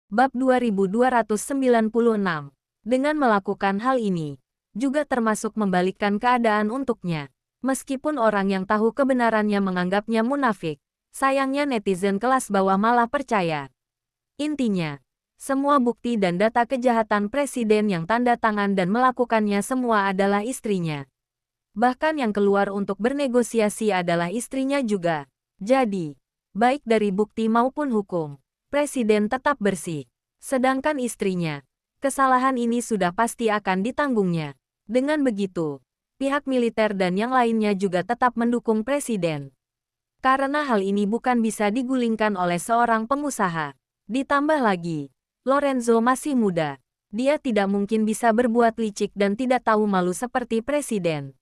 Bab 2296. Dengan melakukan hal ini, juga termasuk membalikkan keadaan untuknya. Meskipun orang yang tahu kebenarannya menganggapnya munafik, sayangnya netizen kelas bawah malah percaya. Intinya, semua bukti dan data kejahatan presiden yang tanda tangan dan melakukannya semua adalah istrinya. Bahkan yang keluar untuk bernegosiasi adalah istrinya juga. Jadi, baik dari bukti maupun hukum, presiden tetap bersih. Sedangkan istrinya, kesalahan ini sudah pasti akan ditanggungnya. Dengan begitu, pihak militer dan yang lainnya juga tetap mendukung presiden. Karena hal ini bukan bisa digulingkan oleh seorang pengusaha. Ditambah lagi, Lorenzo masih muda. Dia tidak mungkin bisa berbuat licik dan tidak tahu malu seperti presiden.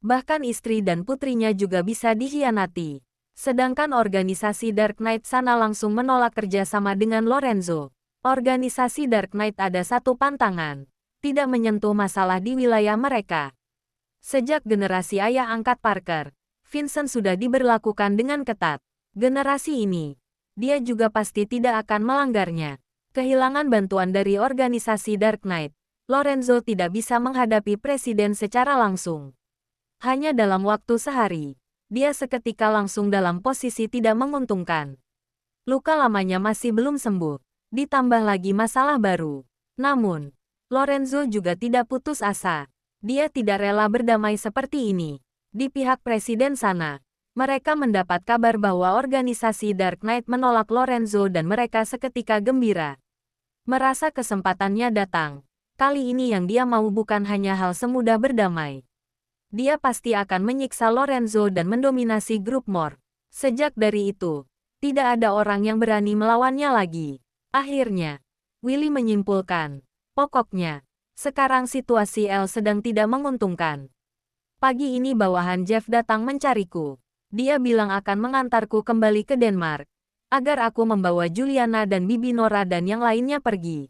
Bahkan istri dan putrinya juga bisa dikhianati. Sedangkan organisasi Dark Knight sana langsung menolak kerjasama dengan Lorenzo. Organisasi Dark Knight ada satu pantangan, tidak menyentuh masalah di wilayah mereka. Sejak generasi ayah angkat Parker, Vincent sudah diberlakukan dengan ketat. Generasi ini, dia juga pasti tidak akan melanggarnya. Kehilangan bantuan dari organisasi Dark Knight, Lorenzo tidak bisa menghadapi presiden secara langsung. Hanya dalam waktu sehari, dia seketika langsung dalam posisi tidak menguntungkan. Luka lamanya masih belum sembuh, ditambah lagi masalah baru. Namun, Lorenzo juga tidak putus asa. Dia tidak rela berdamai seperti ini. Di pihak presiden sana, mereka mendapat kabar bahwa organisasi Dark Knight menolak Lorenzo dan mereka seketika gembira. Merasa kesempatannya datang. Kali ini yang dia mau bukan hanya hal semudah berdamai. Dia pasti akan menyiksa Lorenzo dan mendominasi grup Mor. Sejak dari itu, tidak ada orang yang berani melawannya lagi. Akhirnya, Willy menyimpulkan, pokoknya, sekarang situasi El sedang tidak menguntungkan. Pagi ini bawahan Jeff datang mencariku. Dia bilang akan mengantarku kembali ke Denmark, agar aku membawa Juliana dan Bibi Nora dan yang lainnya pergi.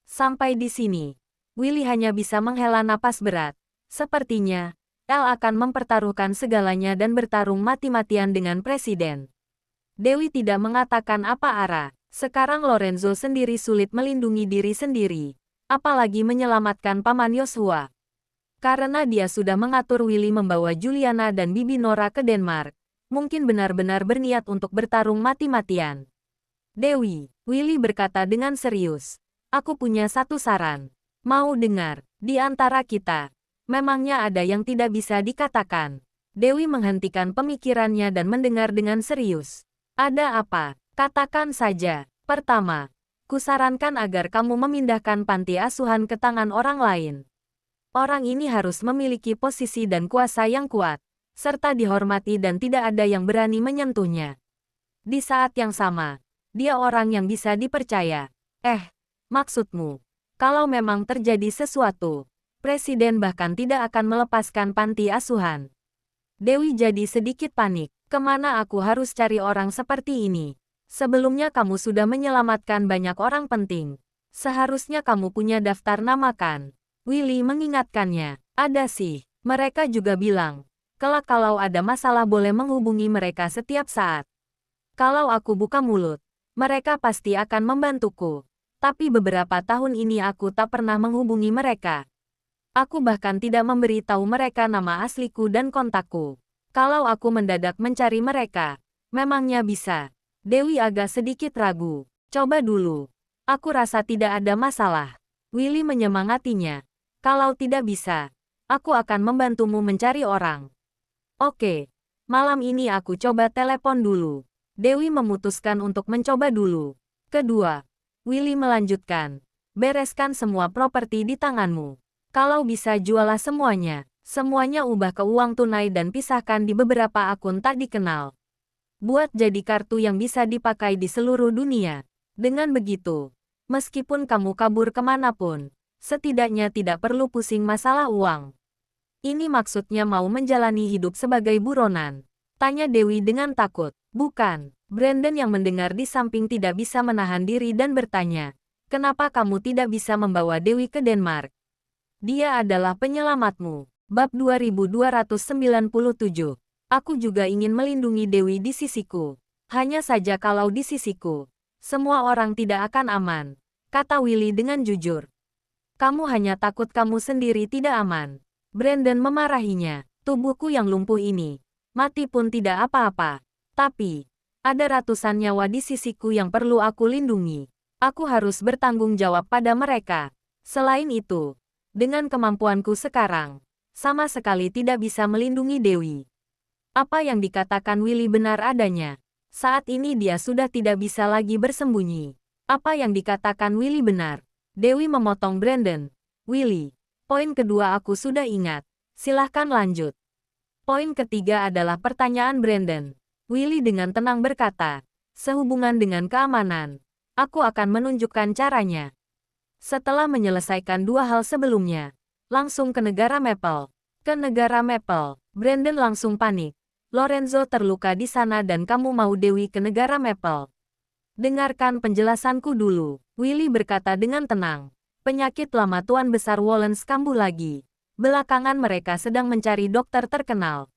Sampai di sini, Willy hanya bisa menghela napas berat. Sepertinya, El akan mempertaruhkan segalanya dan bertarung mati-matian dengan presiden. Dewi tidak mengatakan apa arah. Sekarang Lorenzo sendiri sulit melindungi diri sendiri, apalagi menyelamatkan Paman Yosua. Karena dia sudah mengatur Willy membawa Juliana dan Bibi Nora ke Denmark, mungkin benar-benar berniat untuk bertarung mati-matian. Dewi, Willy berkata dengan serius, aku punya satu saran. Mau dengar, di antara kita, memangnya ada yang tidak bisa dikatakan? Dewi menghentikan pemikirannya dan mendengar dengan serius. Ada apa? Katakan saja. Pertama, kusarankan agar kamu memindahkan panti asuhan ke tangan orang lain. Orang ini harus memiliki posisi dan kuasa yang kuat, serta dihormati dan tidak ada yang berani menyentuhnya. Di saat yang sama, dia orang yang bisa dipercaya. Maksudmu, kalau memang terjadi sesuatu, presiden bahkan tidak akan melepaskan panti asuhan. Dewi jadi sedikit panik. Kemana aku harus cari orang seperti ini? Sebelumnya kamu sudah menyelamatkan banyak orang penting. Seharusnya kamu punya daftar nama kan? Willy mengingatkannya. Ada sih. Mereka juga bilang, kelak kalau ada masalah boleh menghubungi mereka setiap saat. Kalau aku buka mulut, mereka pasti akan membantuku. Tapi beberapa tahun ini aku tak pernah menghubungi mereka. Aku bahkan tidak memberi tahu mereka nama asliku dan kontakku. Kalau aku mendadak mencari mereka, memangnya bisa? Dewi agak sedikit ragu. Coba dulu. Aku rasa tidak ada masalah. Willy menyemangatinya. Kalau tidak bisa, aku akan membantumu mencari orang. Oke, malam ini aku coba telepon dulu. Dewi memutuskan untuk mencoba dulu. Kedua, Willy melanjutkan. Bereskan semua properti di tanganmu. Kalau bisa jualah semuanya. Semuanya ubah ke uang tunai dan pisahkan di beberapa akun tak dikenal. Buat jadi kartu yang bisa dipakai di seluruh dunia. Dengan begitu, meskipun kamu kabur kemanapun, setidaknya tidak perlu pusing masalah uang. Ini maksudnya mau menjalani hidup sebagai buronan? Tanya Dewi dengan takut. Bukan. Brandon yang mendengar di samping tidak bisa menahan diri dan bertanya, kenapa kamu tidak bisa membawa Dewi ke Denmark? Dia adalah penyelamatmu. Bab 2297. Aku juga ingin melindungi Dewi di sisiku. Hanya saja kalau di sisiku, Semua orang tidak akan aman, kata Willy dengan jujur. Kamu hanya takut kamu sendiri tidak aman. Brandon memarahinya. Tubuhku yang lumpuh ini, mati pun tidak apa-apa. Tapi, ada ratusan nyawa di sisiku yang perlu aku lindungi. Aku harus bertanggung jawab pada mereka. Selain itu, dengan kemampuanku sekarang, sama sekali tidak bisa melindungi Dewi. Apa yang dikatakan Willy benar adanya. Saat ini dia sudah tidak bisa lagi bersembunyi. Apa yang dikatakan Willy benar. Dewi memotong Brandon. Willy, poin kedua aku sudah ingat. Silahkan lanjut. Poin ketiga adalah pertanyaan Brandon. Willy dengan tenang berkata, sehubungan dengan keamanan, aku akan menunjukkan caranya. Setelah menyelesaikan dua hal sebelumnya, langsung ke negara Maple. Ke negara Maple, Brandon langsung panik. Lorenzo terluka di sana dan kamu mau Dewi ke negara Maple. Dengarkan penjelasanku dulu, Willy berkata dengan tenang. Penyakit lama Tuan Besar Wollens kambuh lagi. Belakangan mereka sedang mencari dokter terkenal.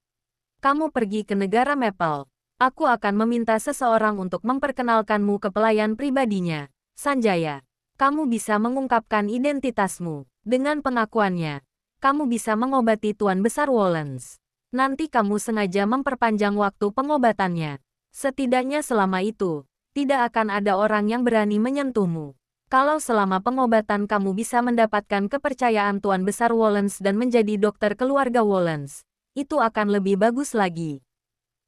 Kamu pergi ke negara Maple. Aku akan meminta seseorang untuk memperkenalkanmu ke pelayan pribadinya, Sanjaya. Kamu bisa mengungkapkan identitasmu. Dengan pengakuannya, kamu bisa mengobati Tuan Besar Wollens. Nanti kamu sengaja memperpanjang waktu pengobatannya. Setidaknya selama itu, tidak akan ada orang yang berani menyentuhmu. Kalau selama pengobatan kamu bisa mendapatkan kepercayaan Tuan Besar Wollens dan menjadi dokter keluarga Wollens, itu akan lebih bagus lagi.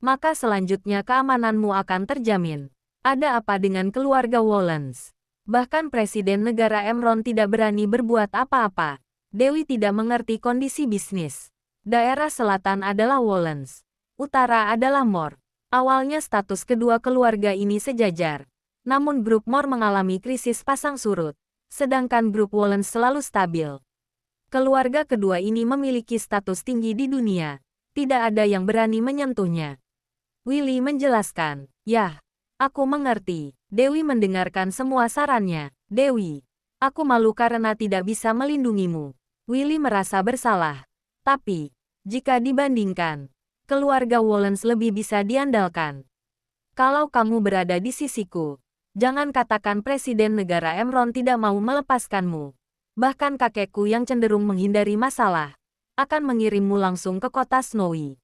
Maka selanjutnya keamananmu akan terjamin. Ada apa dengan keluarga Wollens? Bahkan Presiden Negara Emron tidak berani berbuat apa-apa. Dewi tidak mengerti kondisi bisnis. Daerah selatan adalah Wollens. Utara adalah Moore. Awalnya status kedua keluarga ini sejajar. Namun grup Moore mengalami krisis pasang surut. Sedangkan grup Wollens selalu stabil. Keluarga kedua ini memiliki status tinggi di dunia. Tidak ada yang berani menyentuhnya. Willy menjelaskan. Yah, aku mengerti. Dewi mendengarkan semua sarannya. Dewi, aku malu karena tidak bisa melindungimu. Willy merasa bersalah. Tapi, jika dibandingkan, keluarga Wollens lebih bisa diandalkan. Kalau kamu berada di sisiku, jangan katakan Presiden Negara Emron tidak mau melepaskanmu. Bahkan kakekku yang cenderung menghindari masalah, akan mengirimmu langsung ke kota Snowy.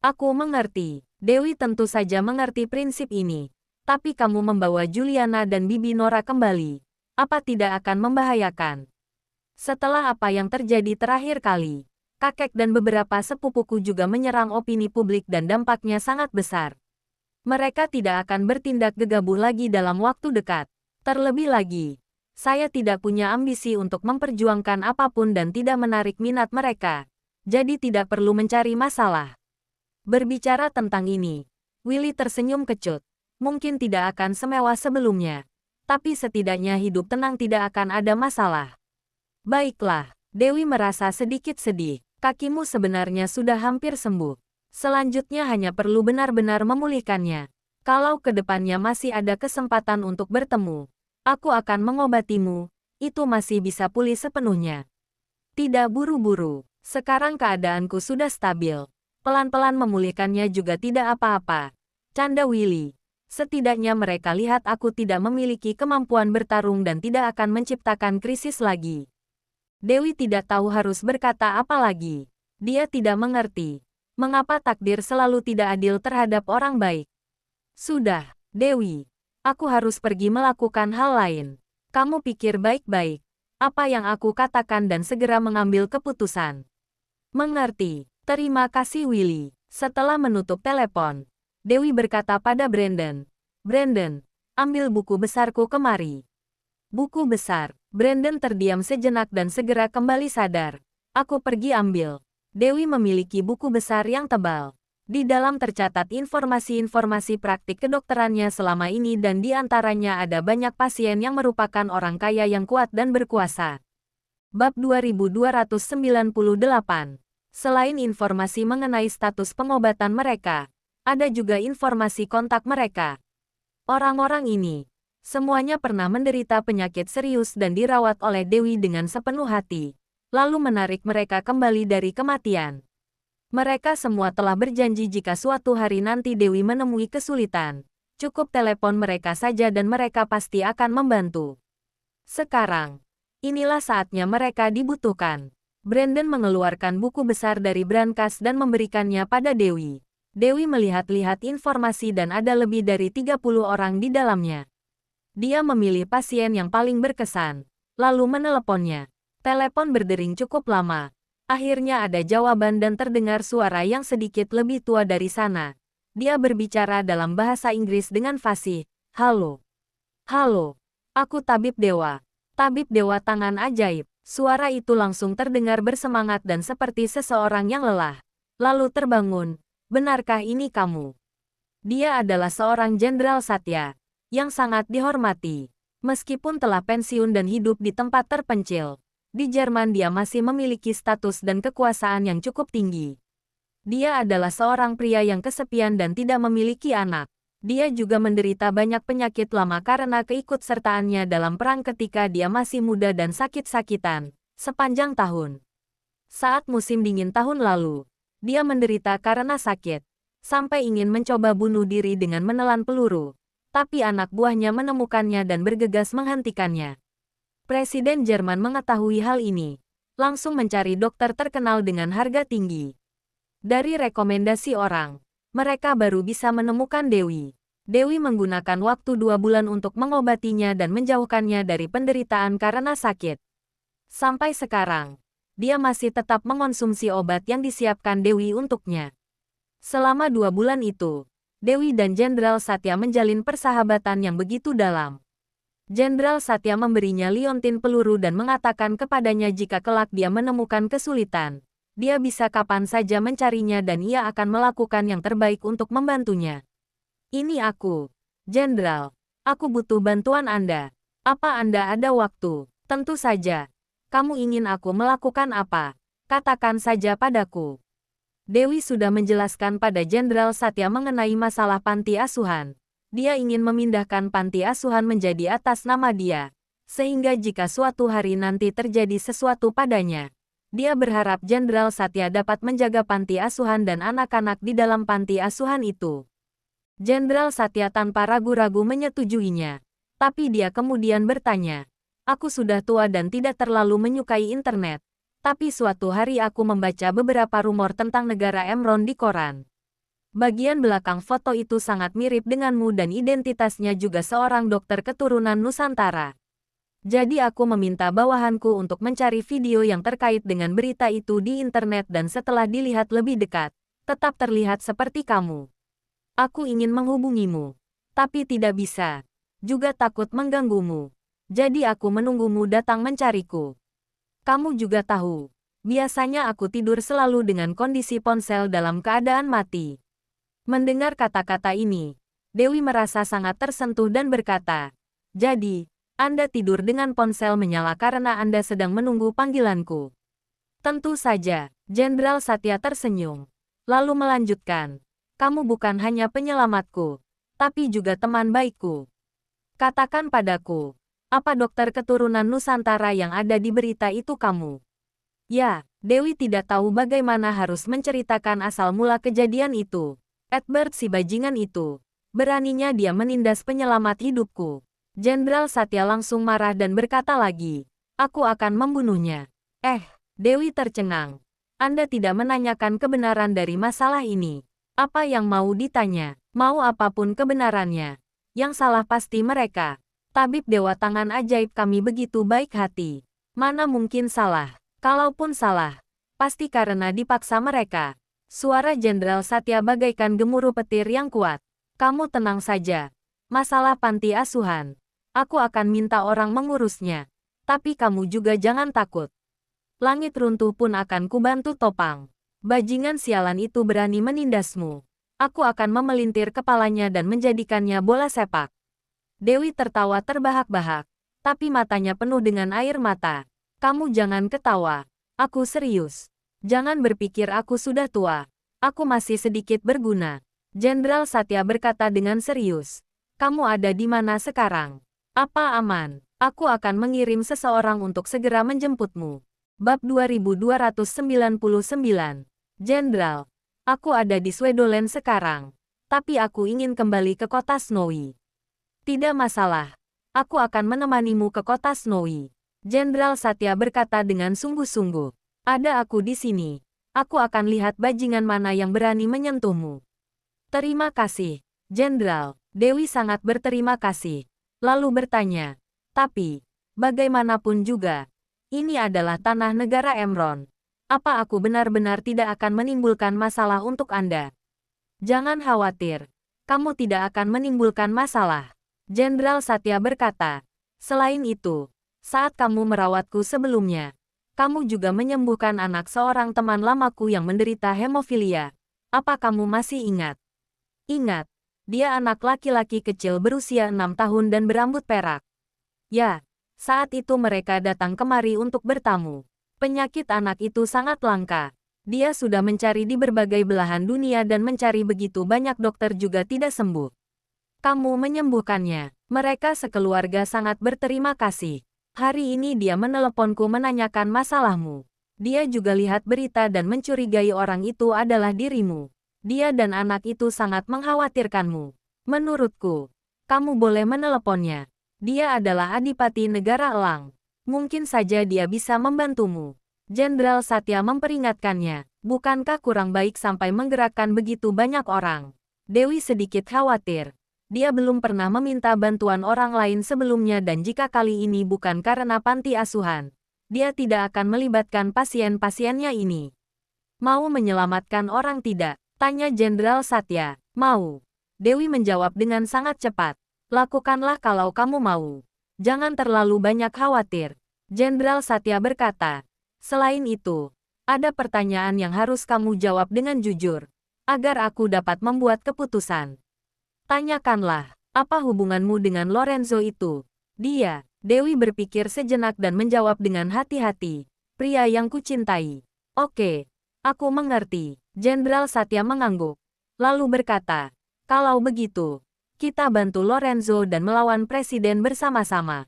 Aku mengerti, Dewi tentu saja mengerti prinsip ini. Tapi kamu membawa Juliana dan Bibi Nora kembali, apa tidak akan membahayakan? Setelah apa yang terjadi terakhir kali, kakek dan beberapa sepupuku juga menyerang opini publik dan dampaknya sangat besar. Mereka tidak akan bertindak gegabah lagi dalam waktu dekat. Terlebih lagi, saya tidak punya ambisi untuk memperjuangkan apapun dan tidak menarik minat mereka. Jadi tidak perlu mencari masalah. Berbicara tentang ini, Willy tersenyum kecut. Mungkin tidak akan semewah sebelumnya. Tapi setidaknya hidup tenang tidak akan ada masalah. Baiklah, Dewi merasa sedikit sedih. Kakimu sebenarnya sudah hampir sembuh. Selanjutnya hanya perlu benar-benar memulihkannya. Kalau ke depannya masih ada kesempatan untuk bertemu, aku akan mengobatimu. Itu masih bisa pulih sepenuhnya. Tidak buru-buru. Sekarang keadaanku sudah stabil. Pelan-pelan memulihkannya juga tidak apa-apa. Canda Willy. Setidaknya mereka lihat aku tidak memiliki kemampuan bertarung dan tidak akan menciptakan krisis lagi. Dewi tidak tahu harus berkata apa lagi. Dia tidak mengerti. Mengapa takdir selalu tidak adil terhadap orang baik. Sudah, Dewi. Aku harus pergi melakukan hal lain. Kamu pikir baik-baik. Apa yang aku katakan dan segera mengambil keputusan. Mengerti. Terima kasih Willy. Setelah menutup telepon, Dewi berkata pada Brandon. Brandon, ambil buku besarku kemari. Buku besar. Brandon terdiam sejenak dan segera kembali sadar. Aku pergi ambil. Dewi memiliki buku besar yang tebal. Di dalam tercatat informasi-informasi praktik kedokterannya selama ini dan di antaranya ada banyak pasien yang merupakan orang kaya yang kuat dan berkuasa. Bab 2298. Selain informasi mengenai status pengobatan mereka, ada juga informasi kontak mereka. Orang-orang ini, semuanya pernah menderita penyakit serius dan dirawat oleh Dewi dengan sepenuh hati, lalu menarik mereka kembali dari kematian. Mereka semua telah berjanji jika suatu hari nanti Dewi menemui kesulitan, Cukup telepon mereka saja dan mereka pasti akan membantu. Sekarang, inilah saatnya mereka dibutuhkan. Brandon mengeluarkan buku besar dari brankas dan memberikannya pada Dewi. Dewi melihat-lihat informasi dan ada lebih dari 30 orang di dalamnya. Dia memilih pasien yang paling berkesan, lalu meneleponnya. Telepon berdering cukup lama. Akhirnya ada jawaban dan terdengar suara yang sedikit lebih tua dari sana. Dia berbicara dalam bahasa Inggris dengan fasih. Halo. Halo. Aku tabib dewa. Tabib dewa tangan ajaib. Suara itu langsung terdengar bersemangat dan seperti seseorang yang lelah. Lalu terbangun. Benarkah ini kamu? Dia adalah seorang Jenderal Satya yang sangat dihormati. Meskipun telah pensiun dan hidup di tempat terpencil, di Jerman dia masih memiliki status dan kekuasaan yang cukup tinggi. Dia adalah seorang pria yang kesepian dan tidak memiliki anak. Dia juga menderita banyak penyakit lama karena keikutsertaannya dalam perang ketika dia masih muda dan sakit-sakitan sepanjang tahun. Saat musim dingin tahun lalu, dia menderita karena sakit, sampai ingin mencoba bunuh diri dengan menelan peluru. Tapi anak buahnya menemukannya dan bergegas menghentikannya. Presiden Jerman mengetahui hal ini, langsung mencari dokter terkenal dengan harga tinggi. Dari rekomendasi orang, mereka baru bisa menemukan Dewi. Dewi menggunakan waktu 2 bulan untuk mengobatinya dan menjauhkannya dari penderitaan karena sakit. Sampai sekarang, dia masih tetap mengonsumsi obat yang disiapkan Dewi untuknya. Selama 2 bulan itu, Dewi dan Jenderal Satya menjalin persahabatan yang begitu dalam. Jenderal Satya memberinya liontin peluru dan mengatakan kepadanya jika kelak dia menemukan kesulitan, dia bisa kapan saja mencarinya dan ia akan melakukan yang terbaik untuk membantunya. Ini aku, Jenderal. Aku butuh bantuan Anda. Apa Anda ada waktu? Tentu saja. Kamu ingin aku melakukan apa? Katakan saja padaku. Dewi sudah menjelaskan pada Jenderal Satya mengenai masalah panti asuhan. Dia ingin memindahkan panti asuhan menjadi atas nama dia, sehingga jika suatu hari nanti terjadi sesuatu padanya, dia berharap Jenderal Satya dapat menjaga panti asuhan dan anak-anak di dalam panti asuhan itu. Jenderal Satya tanpa ragu-ragu menyetujuinya, tapi dia kemudian bertanya, "Aku sudah tua dan tidak terlalu menyukai internet. Tapi suatu hari aku membaca beberapa rumor tentang negara Emron di koran. Bagian belakang foto itu sangat mirip denganmu dan identitasnya juga seorang dokter keturunan Nusantara. Jadi aku meminta bawahanku untuk mencari video yang terkait dengan berita itu di internet dan setelah dilihat lebih dekat, tetap terlihat seperti kamu. Aku ingin menghubungimu, tapi tidak bisa. Juga takut mengganggumu. Jadi aku menunggumu datang mencariku. Kamu juga tahu, biasanya aku tidur selalu dengan kondisi ponsel dalam keadaan mati." Mendengar kata-kata ini, Dewi merasa sangat tersentuh dan berkata, "Jadi, Anda tidur dengan ponsel menyala karena Anda sedang menunggu panggilanku?" "Tentu saja," Jenderal Satya tersenyum. Lalu melanjutkan, "Kamu bukan hanya penyelamatku, tapi juga teman baikku. Katakan padaku, apa dokter keturunan Nusantara yang ada di berita itu kamu?" Ya, Dewi tidak tahu bagaimana harus menceritakan asal mula kejadian itu. Edward si bajingan itu. Beraninya dia menindas penyelamat hidupku. Jenderal Satya langsung marah dan berkata lagi, "Aku akan membunuhnya." Dewi tercengang. Anda tidak menanyakan kebenaran dari masalah ini. Apa yang mau ditanya? Mau apapun kebenarannya. Yang salah pasti mereka. Tabib dewa tangan ajaib kami begitu baik hati. Mana mungkin salah? Kalaupun salah, pasti karena dipaksa mereka. Suara Jenderal Satya bagaikan gemuruh petir yang kuat. "Kamu tenang saja. Masalah panti asuhan, aku akan minta orang mengurusnya. Tapi kamu juga jangan takut. Langit runtuh pun akan kubantu topang. Bajingan sialan itu berani menindasmu. Aku akan memelintir kepalanya dan menjadikannya bola sepak." Dewi tertawa terbahak-bahak, tapi matanya penuh dengan air mata. "Kamu jangan ketawa. Aku serius. Jangan berpikir aku sudah tua. Aku masih sedikit berguna." Jenderal Satya berkata dengan serius. "Kamu ada di mana sekarang? Apa aman? Aku akan mengirim seseorang untuk segera menjemputmu." Bab 2299. Jenderal, aku ada di Swedoland sekarang. Tapi aku ingin kembali ke kota Snowy. Tidak masalah. Aku akan menemanimu ke kota Snowy. Jenderal Satya berkata dengan sungguh-sungguh. Ada aku di sini. Aku akan lihat bajingan mana yang berani menyentuhmu. Terima kasih, Jenderal. Dewi sangat berterima kasih. Lalu bertanya, tapi, bagaimanapun juga, ini adalah tanah negara Emron. Apa aku benar-benar tidak akan menimbulkan masalah untuk Anda? Jangan khawatir. Kamu tidak akan menimbulkan masalah. Jenderal Satya berkata. Selain itu, saat kamu merawatku sebelumnya, kamu juga menyembuhkan anak seorang teman lamaku yang menderita hemofilia. Apa kamu masih ingat? Ingat, dia anak laki-laki kecil berusia 6 tahun dan berambut perak. Ya, saat itu mereka datang kemari untuk bertamu. Penyakit anak itu sangat langka. Dia sudah mencari di berbagai belahan dunia dan mencari begitu banyak dokter juga tidak sembuh. Kamu menyembuhkannya. Mereka sekeluarga sangat berterima kasih. Hari ini dia meneleponku menanyakan masalahmu. Dia juga lihat berita dan mencurigai orang itu adalah dirimu. Dia dan anak itu sangat mengkhawatirkanmu. Menurutku, kamu boleh meneleponnya. Dia adalah Adipati Negara Elang. Mungkin saja dia bisa membantumu. Jenderal Satya memperingatkannya. Bukankah kurang baik sampai menggerakkan begitu banyak orang? Dewi sedikit khawatir. Dia belum pernah meminta bantuan orang lain sebelumnya dan jika kali ini bukan karena panti asuhan, dia tidak akan melibatkan pasien-pasiennya ini. Mau menyelamatkan orang tidak? Tanya Jenderal Satya. Mau. Dewi menjawab dengan sangat cepat. Lakukanlah kalau kamu mau. Jangan terlalu banyak khawatir. Jenderal Satya berkata. Selain itu, ada pertanyaan yang harus kamu jawab dengan jujur, agar aku dapat membuat keputusan. Tanyakanlah, apa hubunganmu dengan Lorenzo itu? Dia, Dewi berpikir sejenak dan menjawab dengan hati-hati. Pria yang kucintai. Oke, aku mengerti. Jenderal Satya mengangguk. Lalu berkata, kalau begitu, kita bantu Lorenzo dan melawan presiden bersama-sama.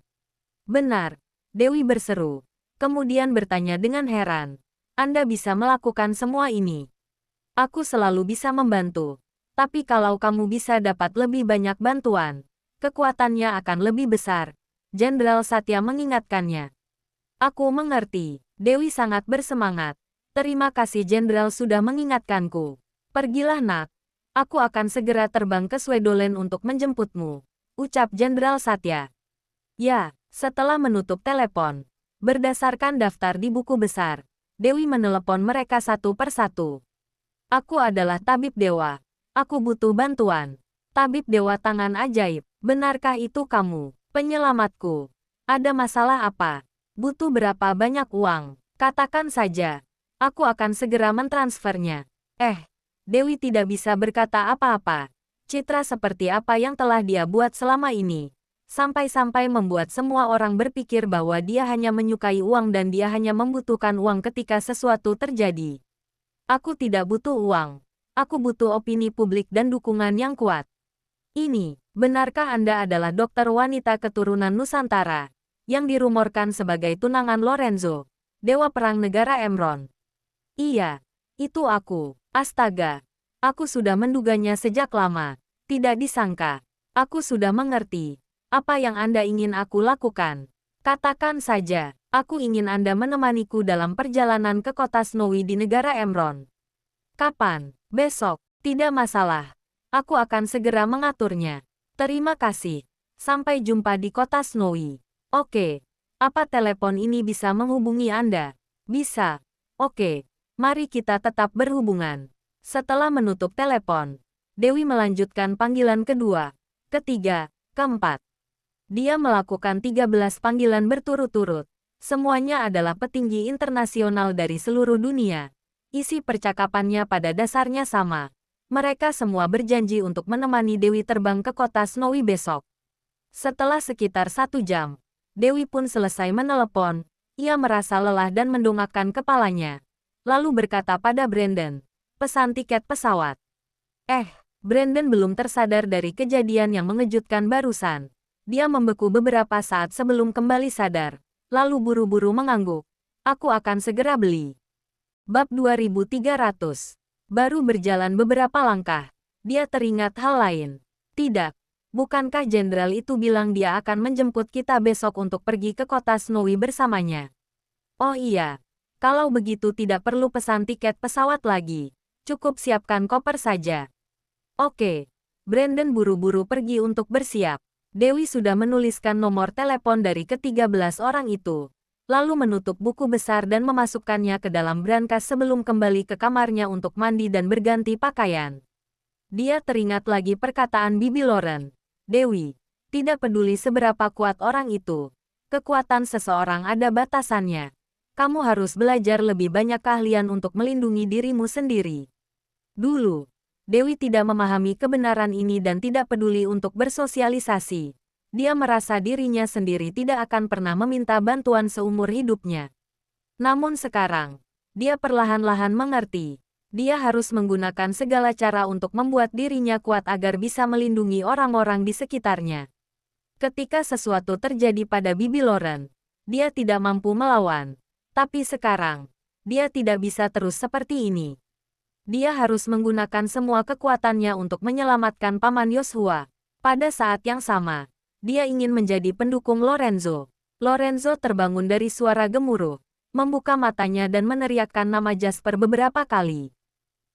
Benar, Dewi berseru. Kemudian bertanya dengan heran. Anda bisa melakukan semua ini. Aku selalu bisa membantu. Tapi kalau kamu bisa dapat lebih banyak bantuan, kekuatannya akan lebih besar. Jenderal Satya mengingatkannya. Aku mengerti. Dewi sangat bersemangat. Terima kasih Jenderal sudah mengingatkanku. Pergilah nak. Aku akan segera terbang ke Swedolen untuk menjemputmu. Ucap Jenderal Satya. Ya, setelah menutup telepon. Berdasarkan daftar di buku besar, Dewi menelepon mereka satu persatu. Aku adalah tabib dewa. Aku butuh bantuan. Tabib dewa tangan ajaib. Benarkah itu kamu? Penyelamatku. Ada masalah apa? Butuh berapa banyak uang? Katakan saja. Aku akan segera mentransfernya. Dewi tidak bisa berkata apa-apa. Citra seperti apa yang telah dia buat selama ini. Sampai-sampai membuat semua orang berpikir bahwa dia hanya menyukai uang dan dia hanya membutuhkan uang ketika sesuatu terjadi. Aku tidak butuh uang. Aku butuh opini publik dan dukungan yang kuat. Ini, benarkah Anda adalah dokter wanita keturunan Nusantara, yang dirumorkan sebagai tunangan Lorenzo, Dewa Perang Negara Emron? Iya, itu aku. Astaga, aku sudah menduganya sejak lama. Tidak disangka. Aku sudah mengerti. Apa yang Anda ingin aku lakukan? Katakan saja, aku ingin Anda menemaniku dalam perjalanan ke kota Snowy di negara Emron. Kapan? Besok. Tidak masalah. Aku akan segera mengaturnya. Terima kasih. Sampai jumpa di kota Snowy. Oke. Apa telepon ini bisa menghubungi Anda? Bisa. Oke. Mari kita tetap berhubungan. Setelah menutup telepon, Dewi melanjutkan panggilan kedua, ketiga, keempat. Dia melakukan 13 panggilan berturut-turut. Semuanya adalah petinggi internasional dari seluruh dunia. Isi percakapannya pada dasarnya sama. Mereka semua berjanji untuk menemani Dewi terbang ke kota Snowy besok. Setelah sekitar 1 jam, Dewi pun selesai menelepon. Ia merasa lelah dan mendongakkan kepalanya. Lalu berkata pada Brandon, pesan tiket pesawat. Brandon belum tersadar dari kejadian yang mengejutkan barusan. Dia membeku beberapa saat sebelum kembali sadar. Lalu buru-buru mengangguk. Aku akan segera beli. Bab 2300. Baru berjalan beberapa langkah, Dia teringat hal lain. Tidak. Bukankah jenderal itu bilang dia akan menjemput kita besok untuk pergi ke kota Snowy bersamanya? Oh iya. Kalau begitu tidak perlu pesan tiket pesawat lagi. Cukup siapkan koper saja. Oke. Brandon buru-buru pergi untuk bersiap. Dewi sudah menuliskan nomor telepon dari ke-13 orang itu. Lalu menutup buku besar dan memasukkannya ke dalam brankas sebelum kembali ke kamarnya untuk mandi dan berganti pakaian. Dia teringat lagi perkataan Bibi Lauren. Dewi, tidak peduli seberapa kuat orang itu. Kekuatan seseorang ada batasannya. Kamu harus belajar lebih banyak keahlian untuk melindungi dirimu sendiri. Dulu, Dewi tidak memahami kebenaran ini dan tidak peduli untuk bersosialisasi. Dia merasa dirinya sendiri tidak akan pernah meminta bantuan seumur hidupnya. Namun sekarang, dia perlahan-lahan mengerti. Dia harus menggunakan segala cara untuk membuat dirinya kuat agar bisa melindungi orang-orang di sekitarnya. Ketika sesuatu terjadi pada Bibi Lauren, dia tidak mampu melawan. Tapi sekarang, dia tidak bisa terus seperti ini. Dia harus menggunakan semua kekuatannya untuk menyelamatkan Paman Yoshua. Pada saat yang sama, dia ingin menjadi pendukung Lorenzo. Lorenzo terbangun dari suara gemuruh, membuka matanya dan meneriakkan nama Jasper beberapa kali.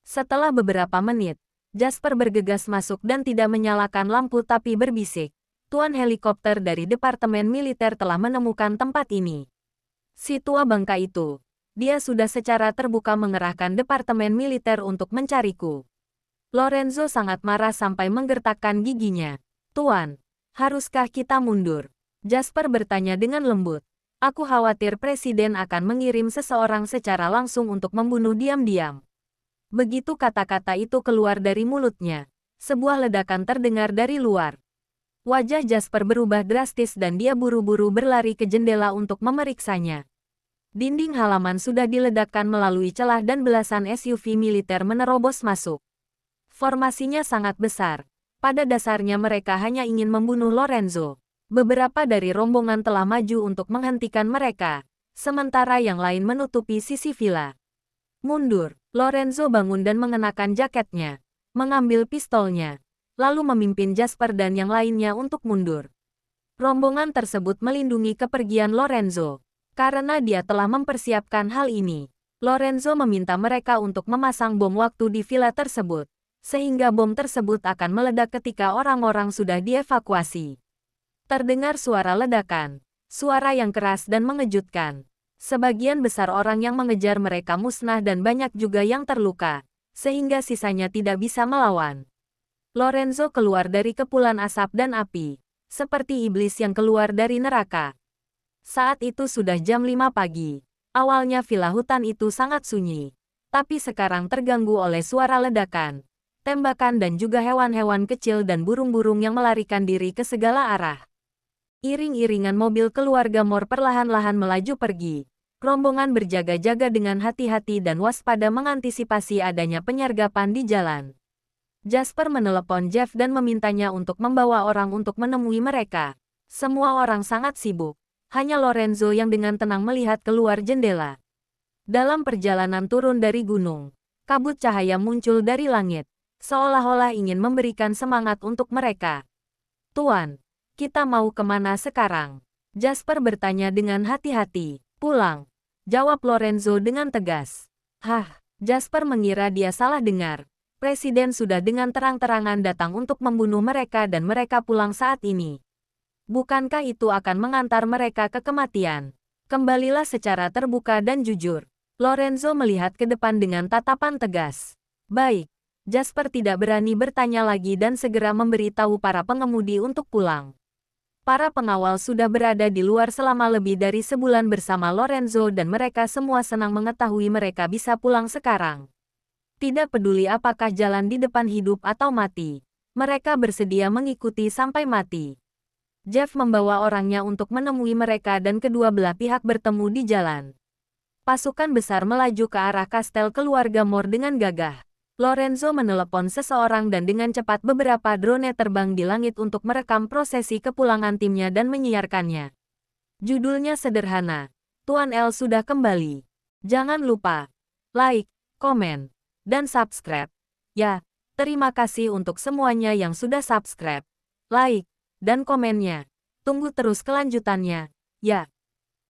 Setelah beberapa menit, Jasper bergegas masuk dan tidak menyalakan lampu tapi berbisik. Tuan helikopter dari Departemen Militer telah menemukan tempat ini. Si tua bangka itu. Dia sudah secara terbuka mengerahkan Departemen Militer untuk mencariku. Lorenzo sangat marah sampai menggertakkan giginya. Tuan, haruskah kita mundur? Jasper bertanya dengan lembut. Aku khawatir Presiden akan mengirim seseorang secara langsung untuk membunuh diam-diam. Begitu kata-kata itu keluar dari mulutnya, sebuah ledakan terdengar dari luar. Wajah Jasper berubah drastis dan dia buru-buru berlari ke jendela untuk memeriksanya. Dinding halaman sudah diledakkan melalui celah dan belasan SUV militer menerobos masuk. Formasinya sangat besar. Pada dasarnya mereka hanya ingin membunuh Lorenzo. Beberapa dari rombongan telah maju untuk menghentikan mereka, sementara yang lain menutupi sisi villa. Mundur, Lorenzo bangun dan mengenakan jaketnya, mengambil pistolnya, lalu memimpin Jasper dan yang lainnya untuk mundur. Rombongan tersebut melindungi kepergian Lorenzo. Karena dia telah mempersiapkan hal ini, Lorenzo meminta mereka untuk memasang bom waktu di villa tersebut, sehingga bom tersebut akan meledak ketika orang-orang sudah dievakuasi. Terdengar suara ledakan, suara yang keras dan mengejutkan. Sebagian besar orang yang mengejar mereka musnah dan banyak juga yang terluka, sehingga sisanya tidak bisa melawan. Lorenzo keluar dari kepulan asap dan api, seperti iblis yang keluar dari neraka. Saat itu sudah jam 5 pagi. Awalnya villa hutan itu sangat sunyi, tapi sekarang terganggu oleh suara ledakan, tembakan dan juga hewan-hewan kecil dan burung-burung yang melarikan diri ke segala arah. Iring-iringan mobil keluarga Moore perlahan-lahan melaju pergi. Rombongan berjaga-jaga dengan hati-hati dan waspada mengantisipasi adanya penyergapan di jalan. Jasper menelepon Jeff dan memintanya untuk membawa orang untuk menemui mereka. Semua orang sangat sibuk. Hanya Lorenzo yang dengan tenang melihat keluar jendela. Dalam perjalanan turun dari gunung, kabut cahaya muncul dari langit, seolah-olah ingin memberikan semangat untuk mereka. Tuan, kita mau kemana sekarang? Jasper bertanya dengan hati-hati. Pulang, jawab Lorenzo dengan tegas. Hah, Jasper mengira dia salah dengar. Presiden sudah dengan terang-terangan datang untuk membunuh mereka dan mereka pulang saat ini. Bukankah itu akan mengantar mereka ke kematian? Kembalilah secara terbuka dan jujur. Lorenzo melihat ke depan dengan tatapan tegas. Baik, Jasper tidak berani bertanya lagi dan segera memberitahu para pengemudi untuk pulang. Para pengawal sudah berada di luar selama lebih dari sebulan bersama Lorenzo dan mereka semua senang mengetahui mereka bisa pulang sekarang. Tidak peduli apakah jalan di depan hidup atau mati, mereka bersedia mengikuti sampai mati. Jeff membawa orangnya untuk menemui mereka dan kedua belah pihak bertemu di jalan. Pasukan besar melaju ke arah kastel keluarga Moore dengan gagah. Lorenzo menelepon seseorang dan dengan cepat beberapa drone terbang di langit untuk merekam prosesi kepulangan timnya dan menyiarkannya. Judulnya sederhana, Tuan L sudah kembali. Jangan lupa like, komen, dan subscribe. Ya, Terima kasih untuk semuanya yang sudah subscribe, like, dan komennya. Tunggu terus kelanjutannya. Ya.